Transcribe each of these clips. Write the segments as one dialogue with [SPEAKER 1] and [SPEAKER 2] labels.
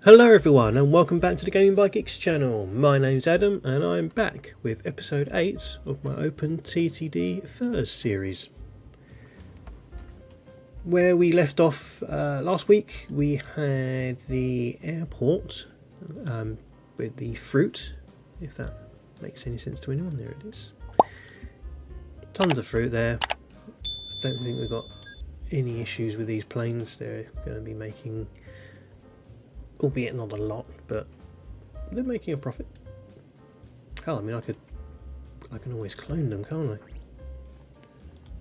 [SPEAKER 1] Hello everyone and welcome back to the Gaming by Geeks channel. My name's Adam and I'm back with episode 8 of my OpenTTD FIRS series. Where we left off last week, we had the airport with the fruit, if that makes any sense to anyone. There it is. Tons of fruit there. I don't think we've got any issues with these planes. They're going to be making, albeit not a lot, but they're making a profit. Hell, I mean, I can always clone them, can't I?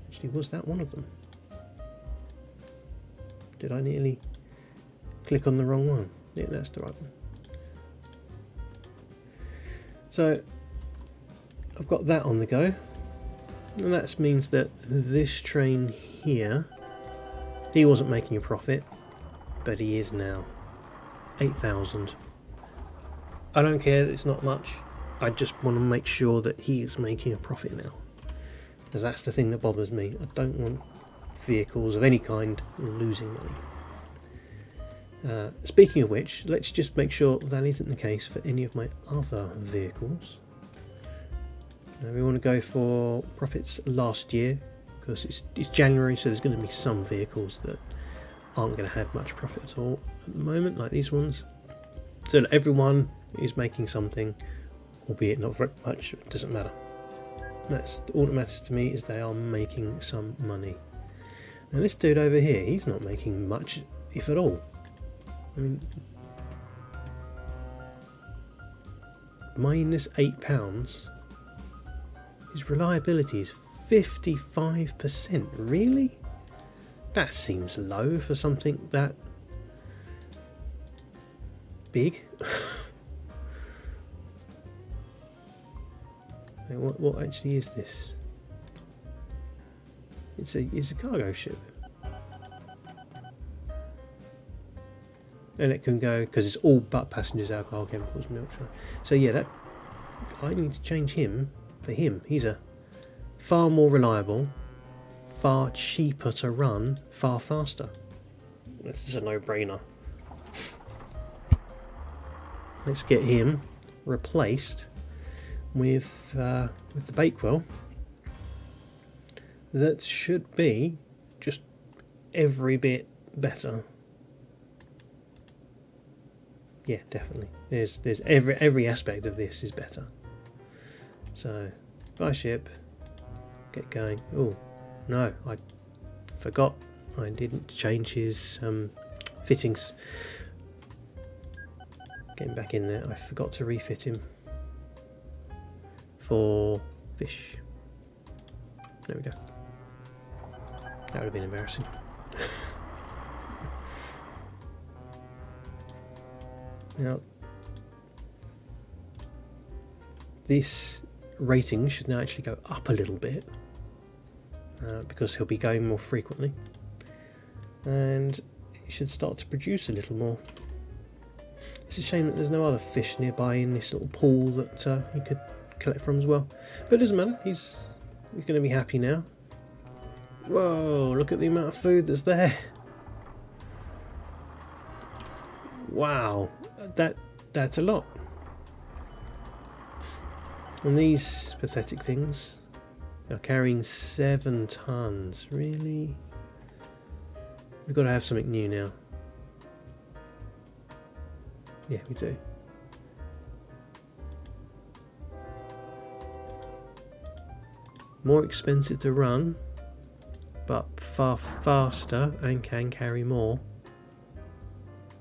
[SPEAKER 1] Actually, was that one of them? Did I nearly click on the wrong one? Yeah, that's the right one. So I've got that on the go, and that means that this train here, he wasn't making a profit, but he is now. 8,000. I don't care that it's not much. I just want to make sure that he is making a profit now, because that's the thing that bothers me. I don't want vehicles of any kind losing money. Speaking of which, let's just make sure that isn't the case for any of my other vehicles. Now we want to go for profits last year, because it's January, so there's going to be some vehicles that aren't going to have much profit at all at the moment, like these ones. So everyone is making something, albeit not very much. It doesn't matter. That's all that matters to me, is they are making some money. Now this dude over here, he's not making much, if at all. I mean, minus £8. His reliability is 55%. Really? That seems low for something that big. What actually is this? It's a cargo ship, and it can go, because it's all but passengers, alcohol, chemicals, milk. So yeah, that I need to change him for him. He's a far more reliable, far cheaper to run, far faster. This is a no-brainer. Let's get him replaced with the Bakewell. That should be just every bit better. Yeah, definitely. There's every aspect of this is better. So, buy ship, get going. Oh no, I forgot. I didn't change his fittings. Getting back in there, I forgot to refit him for fish. There we go. That would have been embarrassing. Now, this rating should now actually go up a little bit, because he'll be going more frequently, and he should start to produce a little more. It's a shame that there's no other fish nearby in this little pool that he could collect from as well, but it doesn't matter. He's going to be happy now. Whoa, look at the amount of food that's there. Wow, that's a lot. And these pathetic things are carrying 7 tons. Really? We've got to have something new now. Yeah, we do. More expensive to run, but far faster and can carry more.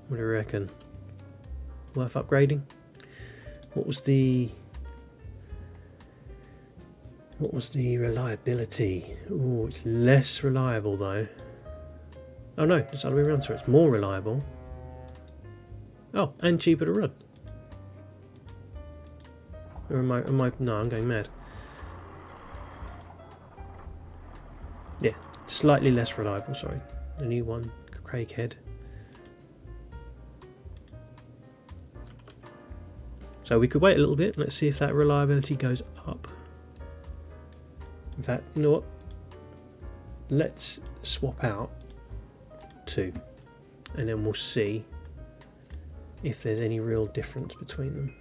[SPEAKER 1] What do you reckon? Worth upgrading? What was the reliability? Oh, it's less reliable though. Oh no, it's the other way around, so it's more reliable. Oh, and cheaper to run. Or am I, no, I'm going mad. Yeah, slightly less reliable, sorry. The new one, Craighead. So we could wait a little bit, let's see if that reliability goes up. In fact, you know what? Let's swap out 2, and then we'll see if there's any real difference between them.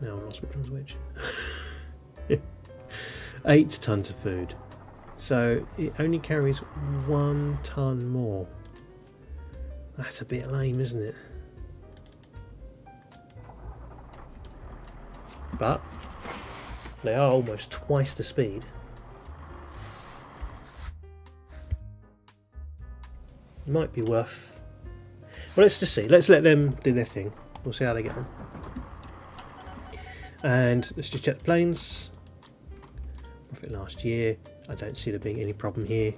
[SPEAKER 1] Now I lost which one's which. 8 tons of food. So it only carries 1 ton more. That's a bit lame, isn't it? But they are almost twice the speed. It might be worth... Well, let's just see. Let's let them do their thing. We'll see how they get on. And let's just check the planes. Profit last year. I don't see there being any problem here.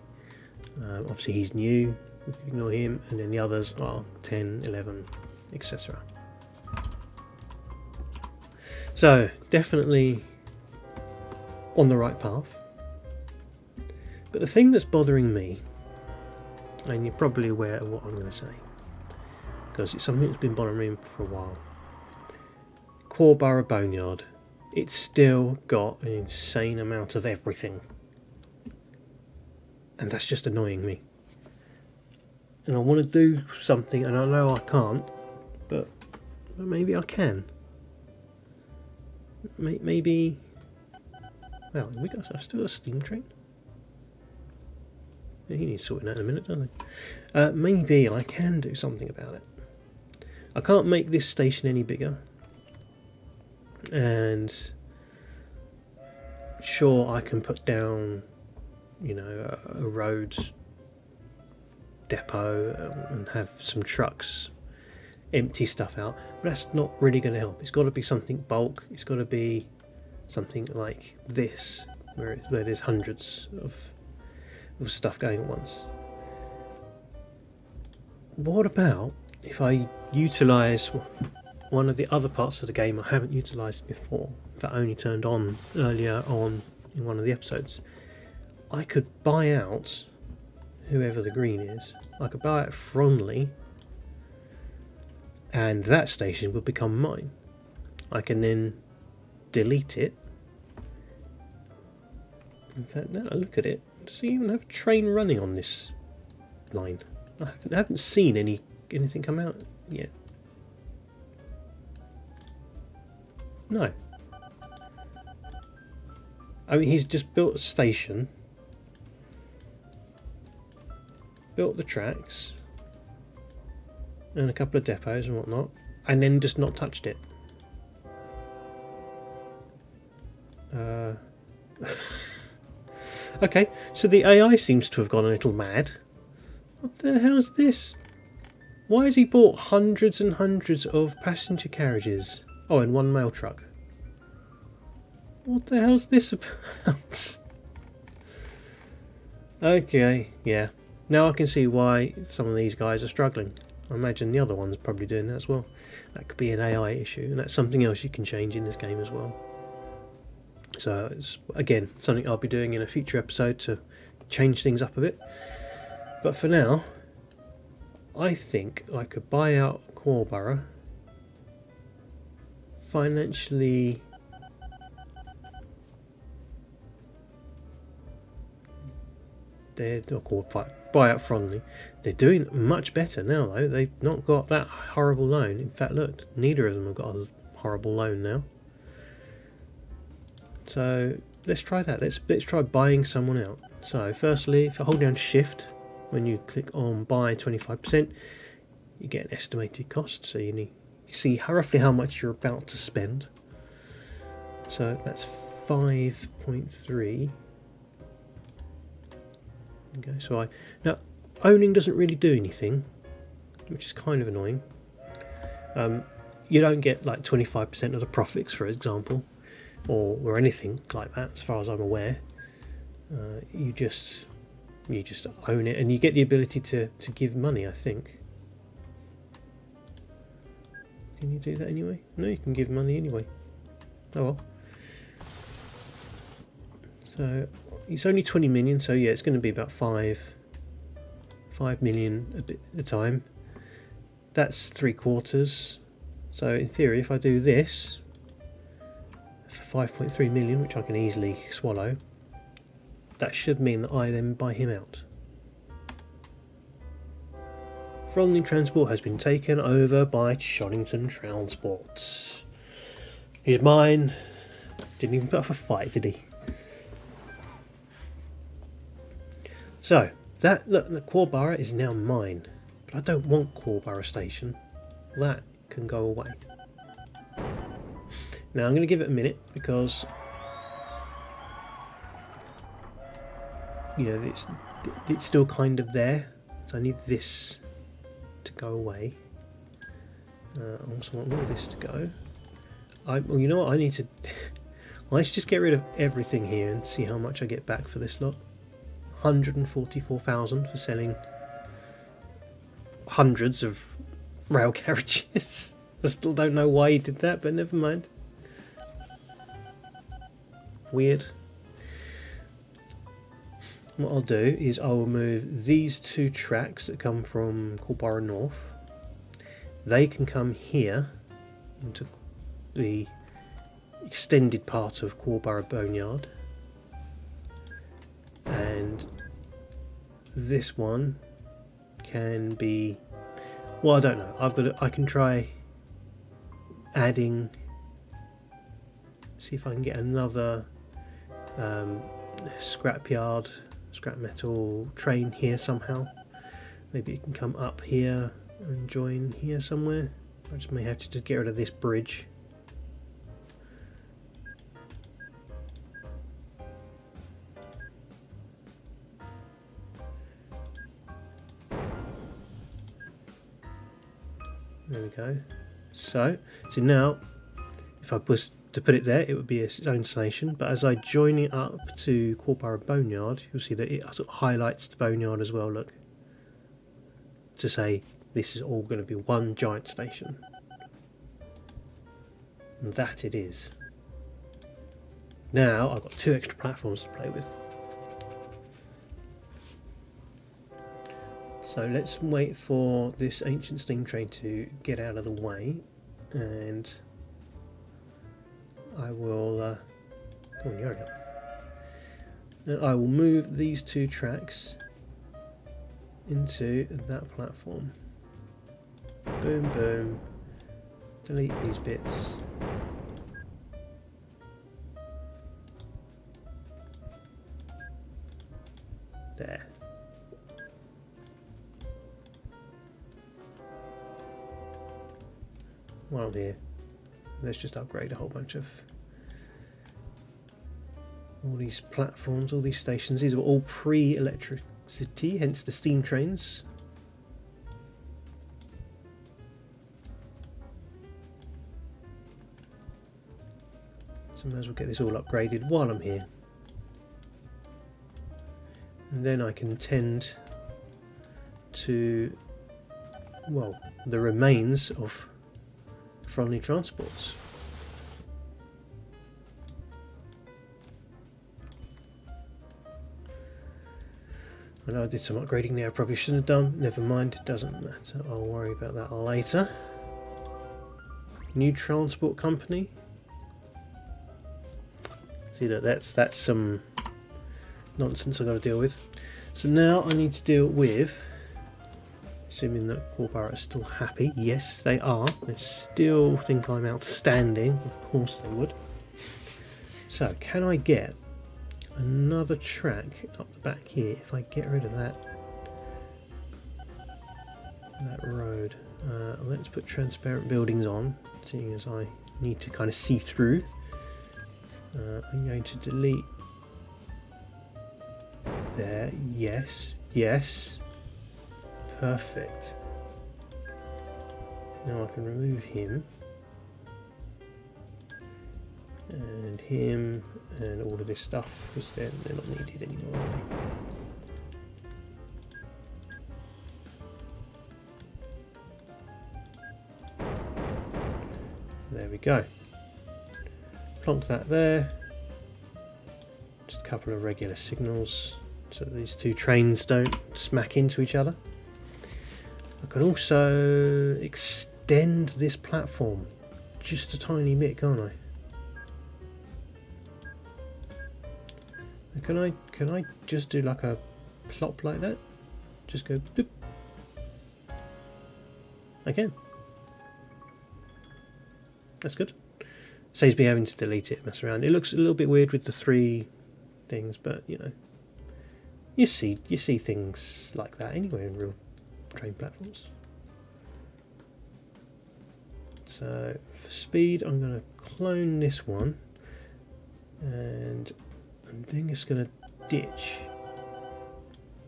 [SPEAKER 1] Obviously he's new. We can ignore him. And then the others are 10, 11, etc. So definitely on the right path. But the thing that's bothering me, and you're probably aware of what I'm going to say, because it's something that's been bothering me for a while. Coreborough Boneyard. It's still got an insane amount of everything. And that's just annoying me. And I want to do something, and I know I can't, but maybe I can. Maybe... Well, I've still got a steam train. Yeah, he needs sorting out in a minute, doesn't he? Maybe I can do something about it. I can't make this station any bigger. And sure, I can put down, you know, a roads depot and have some trucks empty stuff out, but that's not really going to help. It's got to be something bulk. It's got to be something like this, where there's hundreds of stuff going at once. What about if I utilise one of the other parts of the game I haven't utilised before, that only turned on earlier on in one of the episodes? I could buy out whoever the green is. I could buy out Fronley, and that station would become mine. I can then delete it. In fact, now I look at it, does he even have a train running on this line? I haven't seen anything come out yet. No. I mean, he's just built a station, built the tracks, and a couple of depots and whatnot, and then just not touched it. Okay, so the AI seems to have gone a little mad. What the hell's this? Why has he bought hundreds and hundreds of passenger carriages? Oh, and one mail truck. What the hell's this about? Okay, yeah. Now I can see why some of these guys are struggling. I imagine the other one's probably doing that as well. That could be an AI issue, and that's something else you can change in this game as well. So it's, again, something I'll be doing in a future episode to change things up a bit. But for now, I think I could buy out Coreborough, financially they're not called buy out Fronley. They're doing much better now though. They've not got that horrible loan. In fact, look, neither of them have got a horrible loan now. So let's try that. Let's try buying someone out. So firstly, if I hold down Shift when you click on buy 25%, you get an estimated cost. So you see roughly how much you're about to spend. So that's 5.3. Okay, so now owning doesn't really do anything, which is kind of annoying. You don't get like 25% of the profits, for example, or anything like that, as far as I'm aware. You just own it, and you get the ability to give money, I think. Can you do that anyway? No, you can give money anyway. Oh well. So it's only 20 million, so yeah, it's going to be about 5 million a bit at a time. That's 3/4. So in theory, if I do this for 5.3 million, which I can easily swallow. That should mean that I then buy him out. Fronley Transport has been taken over by Chonnington Transport. He's mine. Didn't even put up a fight, did he? So, that, look, the Quarborough is now mine. But I don't want Quarborough Station. That can go away. Now I'm going to give it a minute because, you know, it's still kind of there. So I need this to go away. I also want all of this to go. Well, you know what? I need to. Let's just get rid of everything here and see how much I get back for this lot. 144,000 for selling hundreds of rail carriages. I still don't know why he did that, but never mind. Weird. What I'll do is I will move these two tracks that come from Quarborough North. They can come here into the extended part of Quarborough Boneyard, and this one can be, well, I don't know. I can try adding. See if I can get another scrap metal train here somehow. Maybe it can come up here and join here somewhere. I just may have to just get rid of this bridge. There we go. So now if I push to put it there, it would be its own station, but as I join it up to Quarborough Boneyard, you'll see that it sort of highlights the boneyard as well, look, to say this is all going to be one giant station. And that it is. Now I've got two extra platforms to play with. So let's wait for this ancient steam train to get out of the way, and I will come on, you hurry up. And I will move these two tracks into that platform. Boom, boom. Delete these bits. There. While I'm here, let's just upgrade a whole bunch of all these platforms, all these stations. These are all pre-electricity, hence the steam trains. So I might as well get this all upgraded while I'm here. And then I can tend to, well, the remains of Fronley Transports. I know I did some upgrading there I probably shouldn't have done. Never mind, it doesn't matter. I'll worry about that later. New transport company. See that that's some nonsense I've got to deal with. So now I need to deal with, assuming that Quarborough are still happy. Yes, they are. They still think I'm outstanding. Of course they would. So can I get another track up the back here if I get rid of that road? Let's put transparent buildings on, seeing as I need to kind of see through. I'm going to delete there. Yes, yes, perfect. Now I can remove him and him and all of this stuff because they're not needed anymore, are they? There we go. Plonk that there. Just a couple of regular signals so that these two trains don't smack into each other. I can also extend this platform just a tiny bit, can't I? Can I just do like a plop like that? Just go boop. I can. That's good. Saves me having to delete it, mess around. It looks a little bit weird with the 3 things, but you know, you see things like that anyway in real train platforms. So for speed, I'm going to clone this one, and I'm then just going to ditch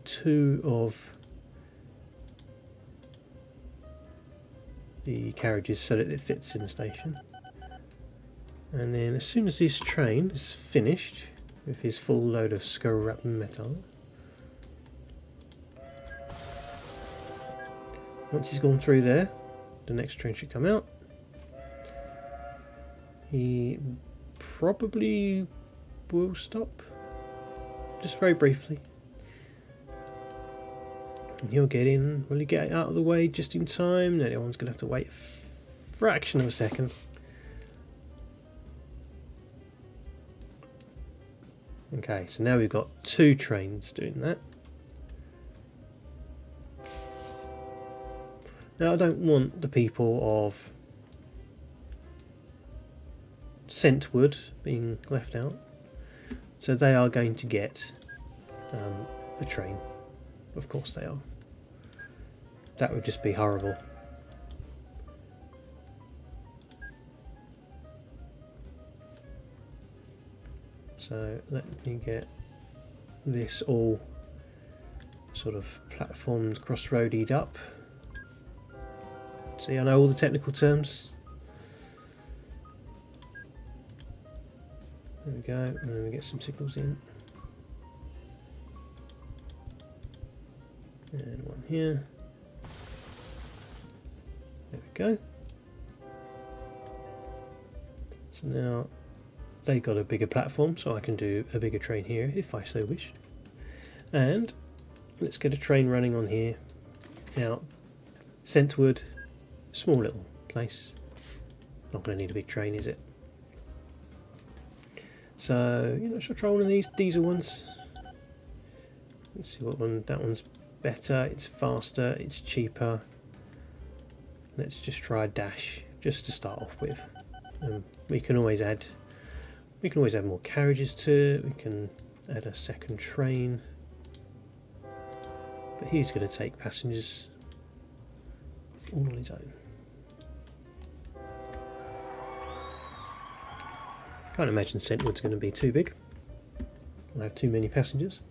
[SPEAKER 1] 2 of the carriages so that it fits in the station. And then as soon as this train is finished with his full load of scrap metal, once he's gone through there, the next train should come out. He probably will stop, just very briefly. And he'll get in, will he get out of the way just in time? No, everyone's going to have to wait a fraction of a second. Okay, so now we've got 2 trains doing that. Now I don't want the people of Scentwood being left out, so they are going to get a train. Of course they are. That would just be horrible. So let me get this all sort of platformed, crossroadied up. See, I know all the technical terms. There we go, and then we get some signals in. And one here. There we go. So now they got a bigger platform, so I can do a bigger train here if I so wish. And let's get a train running on here. Now, Scentwood, small little place. Not going to need a big train, is it? So, you know, should I try one of these diesel ones? Let's see what one. That one's better. It's faster. It's cheaper. Let's just try a dash, just to start off with. We can always add more carriages to it. We can add a second train. But he's going to take passengers all on his own. Can't imagine Scentwood's going to be too big. We'll have too many passengers.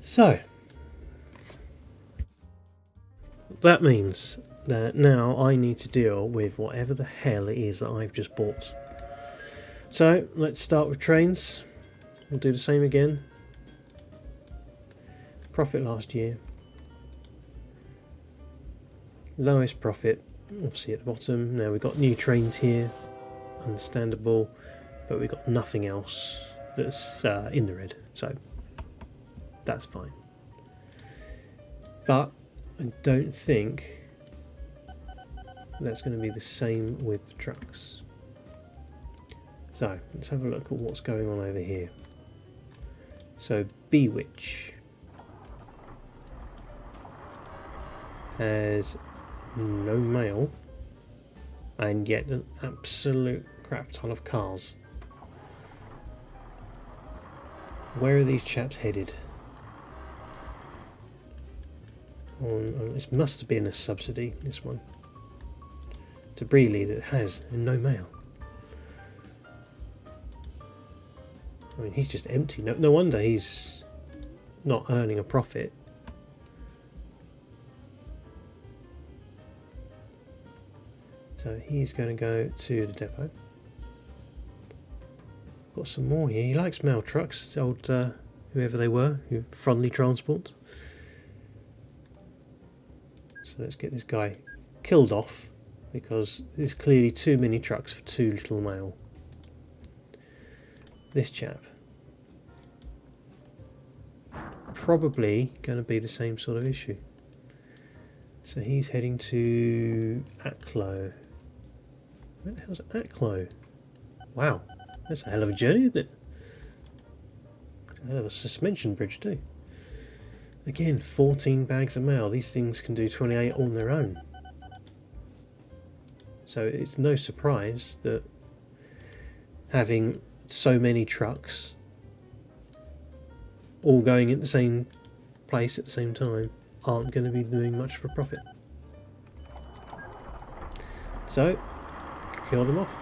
[SPEAKER 1] So that means that now I need to deal with whatever the hell it is that I've just bought. So let's start with trains. We'll do the same again. Profit last year. Lowest profit, obviously at the bottom. Now we've got new trains here. Understandable, but we've got nothing else that's in the red, so that's fine. But I don't think that's going to be the same with the trucks. So let's have a look at what's going on over here. So Bewitch has no mail and yet an absolute crap ton of cars. Where are these chaps headed? This must have been a subsidy, this one. To Brealey that has no mail. I mean, he's just empty. No wonder he's not earning a profit. So he's going to go to the depot. Got some more here. He likes mail trucks, old whoever they were, Fronley Transport. So let's get this guy killed off, because there's clearly too many trucks for too little mail. This chap, probably going to be the same sort of issue. So he's heading to Acklow. Where the hell's Acklow? Wow, that's a hell of a journey, isn't it? a suspension bridge too. Again, 14 bags of mail. These things can do 28 on their own. So it's no surprise that having so many trucks all going at the same place at the same time aren't going to be doing much for profit. So, kill them off.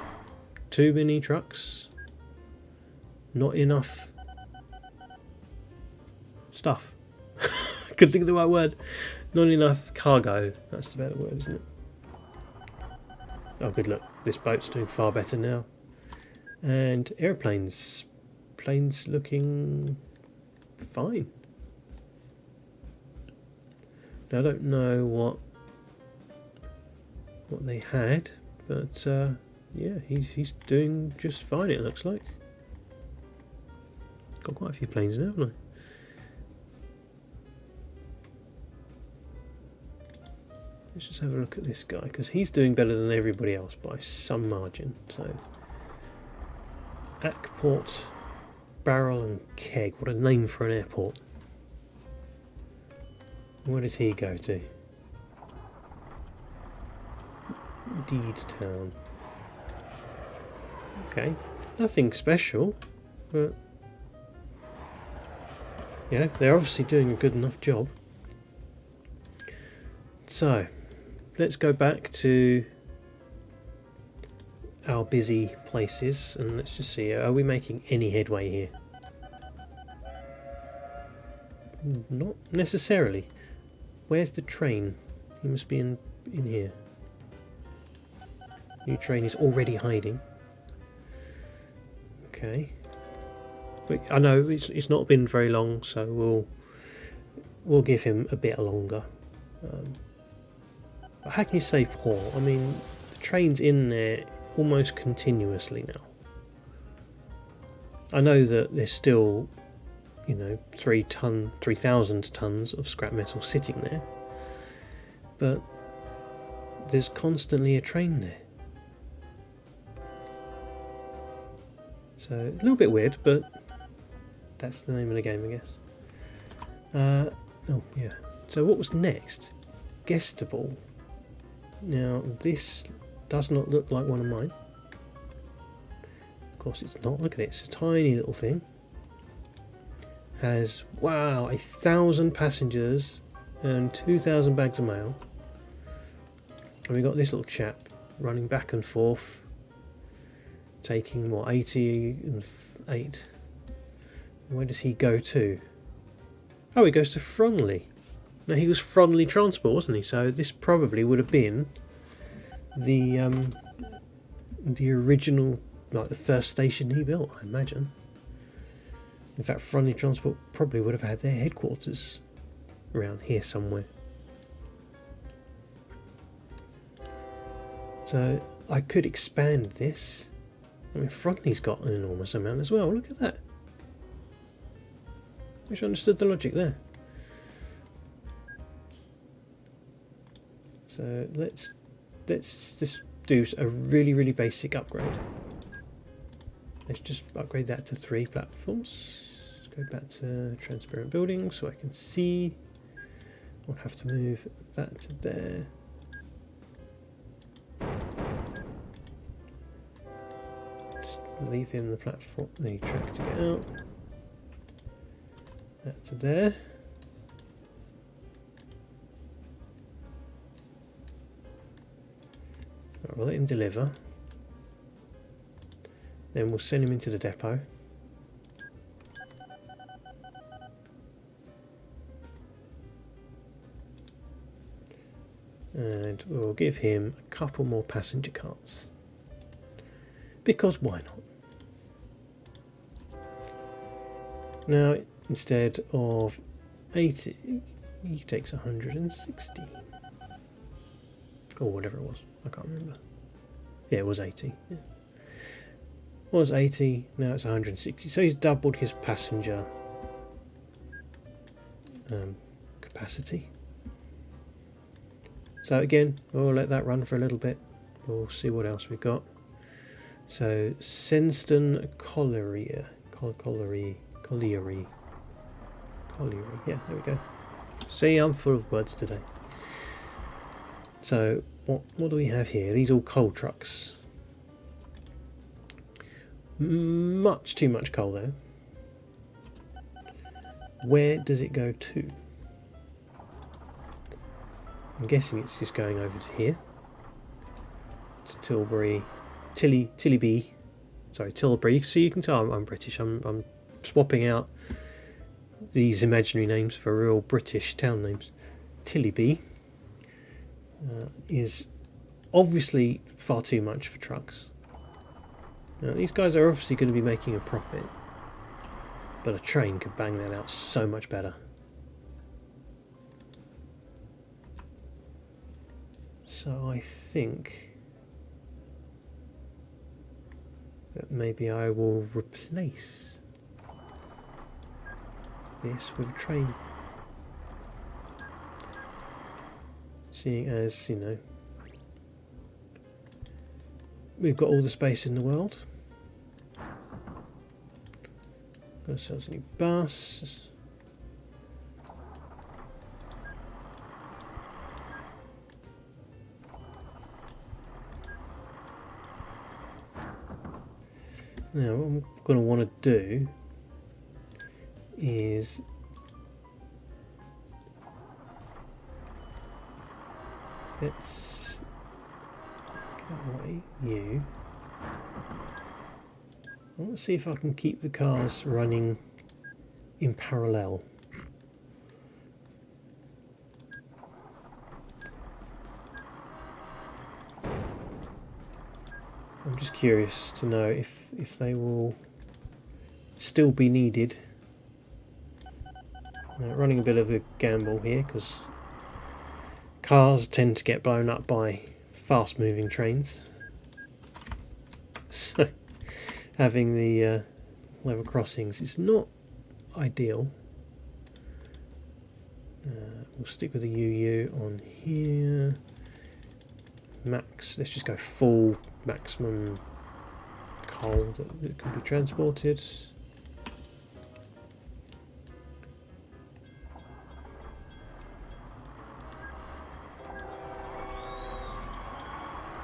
[SPEAKER 1] Too many trucks. Not enough stuff. Couldn't think of the right word. Not enough cargo. That's the better word, isn't it? Oh, good luck. This boat's doing far better now. And airplanes. Planes looking fine. Now, I don't know what they had, but yeah, he's doing just fine, it looks like. Got quite a few planes now, haven't I? Let's just have a look at this guy, because he's doing better than everybody else by some margin. So, Ackport, Barrel and Keg. What a name for an airport. Where does he go to? Deed Town. Okay, nothing special, but yeah, they're obviously doing a good enough job. So, let's go back to our busy places and let's just see, are we making any headway here? Not necessarily. Where's the train? He must be in here. New train is already hiding. Okay. But I know it's not been very long, so we'll give him a bit longer. But how can you say poor? I mean, the train's in there almost continuously now. I know that there's still, you know, 3,000 tons of scrap metal sitting there, but there's constantly a train there. So a little bit weird, but that's the name of the game, I guess. Oh yeah. So what was next? Guestable. Now this does not look like one of mine. Of course it's not. Look at it. It's a tiny little thing. Has, wow, 1,000 passengers and 2,000 bags of mail. And we got this little chap running back and forth, taking what, 88. Where does he go to? Oh, he goes to Fronley. Now he was Fronley Transport, wasn't he? So this probably would have been the original, like the first station he built, I imagine. In fact, Fronley Transport probably would have had their headquarters around here somewhere. So I could expand this. I mean, Frontley's got an enormous amount as well. Look at that. I wish I understood the logic there. So let's just do a really basic upgrade. Let's just upgrade that to 3 platforms. Let's go back to transparent buildings so I can see. I'll have to move that to there. Just leave him the platform, the track to get out. That to there. Right, we'll let him deliver. Then we'll send him into the depot. And we'll give him a couple more passenger carts. Because why not? Now, instead of 80, he takes 160. Or whatever it was. I can't remember. Yeah, it was 80. Yeah. It was 80, now it's 160. So he's doubled his passenger capacity. So again, we'll let that run for a little bit. We'll see what else we've got. So Senston Colliery. Colliery. Colliery. Yeah, there we go. See, I'm full of words today. So, what do we have here? These are all coal trucks. Much too much coal there. Where does it go to? I'm guessing it's just going over to here. To Tilbury. Tilbury. So you can tell I'm British. I'm swapping out these imaginary names for real British town names. Tilbury is obviously far too much for trucks. Now, these guys are obviously going to be making a profit, but a train could bang that out so much better. So I think that maybe I will replace this with a train. Seeing as, you know, we've got all the space in the world. Got ourselves a new bus. Now what I'm going to want to do is let's get away you. I want to see if I can keep the cars running in parallel. I'm just curious to know if they will still be needed. Running a bit of a gamble here because cars tend to get blown up by fast moving trains. So having the level crossings is not ideal. We'll stick with the UU on here. Max, let's just go full maximum coal that can be transported.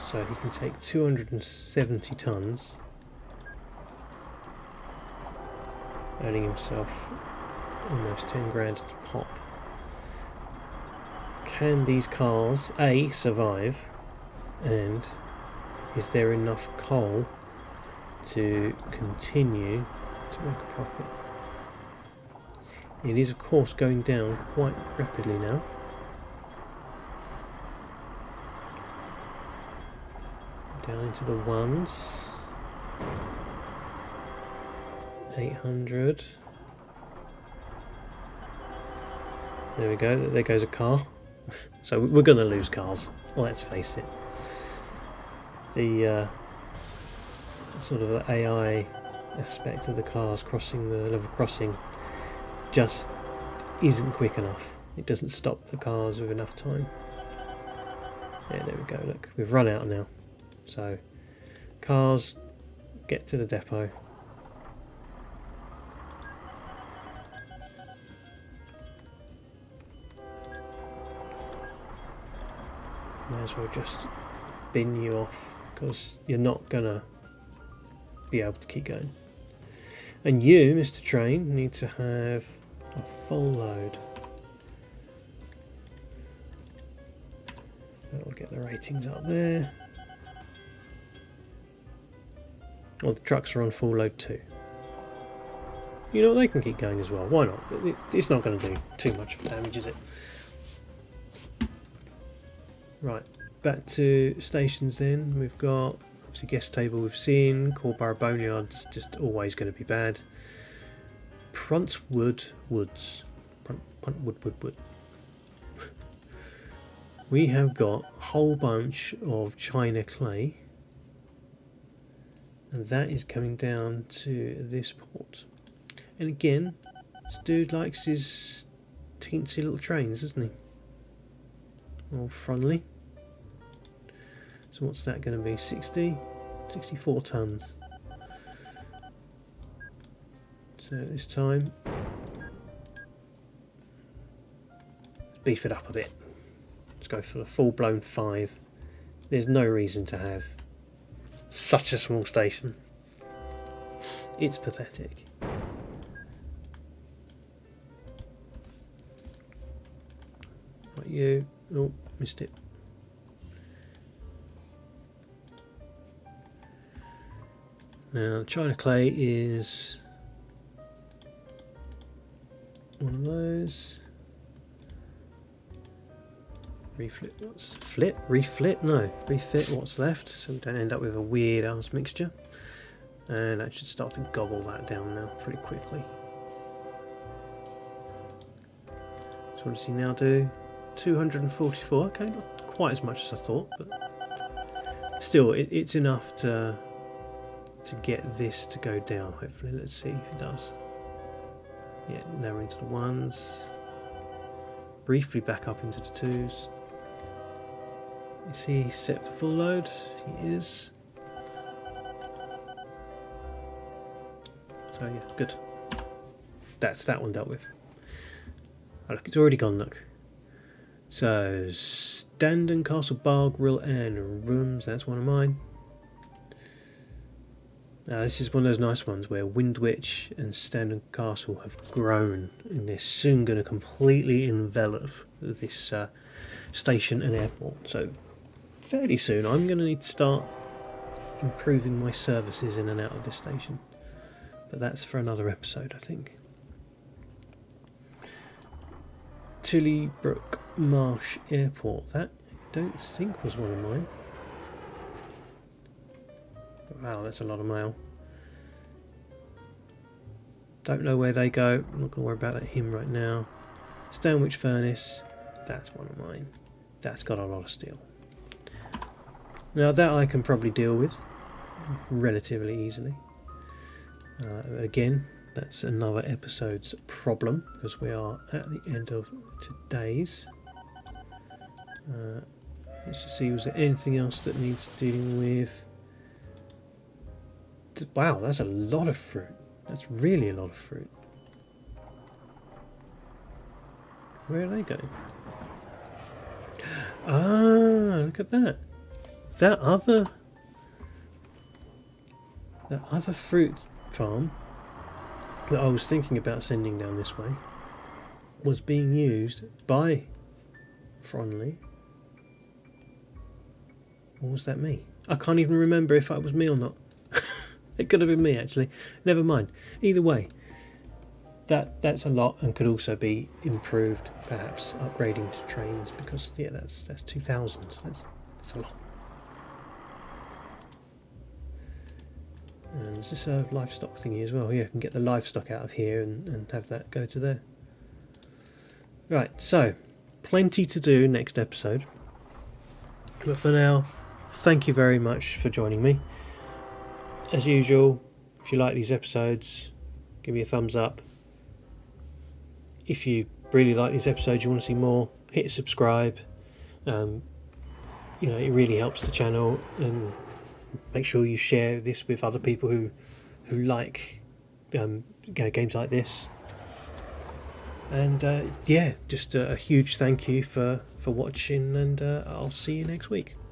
[SPEAKER 1] So he can take 270 tons, earning himself almost 10 grand a pop. Can these cars A, survive, and is there enough coal to continue to make a profit? It is of course going down quite rapidly now. Down into the ones. 800. There we go, there goes a car. So we're going to lose cars, let's face it. The sort of AI aspect of the cars crossing the level crossing just isn't quick enough. It doesn't stop the cars with enough time. Yeah, there we go, look, we've run out now. So, cars, get to the depot. May as well just bin you off because you're not gonna be able to keep going. And you, Mr. Train, need to have a full load. That'll get the ratings up there. Oh, the trucks are on full load too. You know, they can keep going as well. Why not? It's not going to do too much damage, is it? Right, back to stations then. We've got, obviously, guest table we've seen. Corborough Boneyard's just always going to be bad. Pruntwood Woods. Pruntwood. We have got a whole bunch of China clay. And that is coming down to this port. And again, this dude likes his teensy little trains, doesn't he? All friendly. So what's that going to be? 64 tons. So this time, let's beef it up a bit. Let's go for a full-blown 5. There's no reason to have such a small station. It's pathetic. Right, you. Oh, missed it. Now, China clay is one of those. Reflit, what's flit? Reflit? No, refit what's left, so we don't end up with a weird ass mixture. And that should start to gobble that down now pretty quickly. So what does he now do? 244, okay, not quite as much as I thought, but still it's enough to get this to go down, hopefully. Let's see if it does. Yeah, now we're into the 1s. Briefly back up into the 2s. Is he set for full load? He is. So yeah, good. That's that one dealt with. Oh look, it's already gone, look. So, Standen, Castle Bar, Grill and Rooms, that's one of mine. Now this is one of those nice ones where Windwich and Standen Castle have grown and they're soon going to completely envelop this station and airport. So fairly soon I'm going to need to start improving my services in and out of this station. But that's for another episode, I think. Tillybrook Marsh Airport, that I don't think was one of mine. Wow, that's a lot of mail. Don't know where they go. I'm not going to worry about him right now. Stanwich Furnace, that's one of mine. That's got a lot of steel. Now that I can probably deal with relatively easily. Again, that's another episode's problem because we are at the end of today's. Let's just see, was there anything else that needs dealing with? Wow, that's a lot of fruit. That's really a lot of fruit. Where are they going? Ah, look at that. That other fruit farm that I was thinking about sending down this way was being used by Fronley. Or was that me? I can't even remember if it was me or not. It could have been me actually. Never mind. Either way, that's a lot and could also be improved, perhaps upgrading to trains, because yeah, that's 2,000. That's a lot. And is this a livestock thingy as well? Yeah, I can get the livestock out of here and have that go to there. Right, so plenty to do next episode. But for now, thank you very much for joining me. As usual, if you like these episodes, give me a thumbs up. If you really like these episodes, you want to see more, hit subscribe. You know, it really helps the channel, and make sure you share this with other people who like games like this. And yeah, just a huge thank you for watching, and I'll see you next week.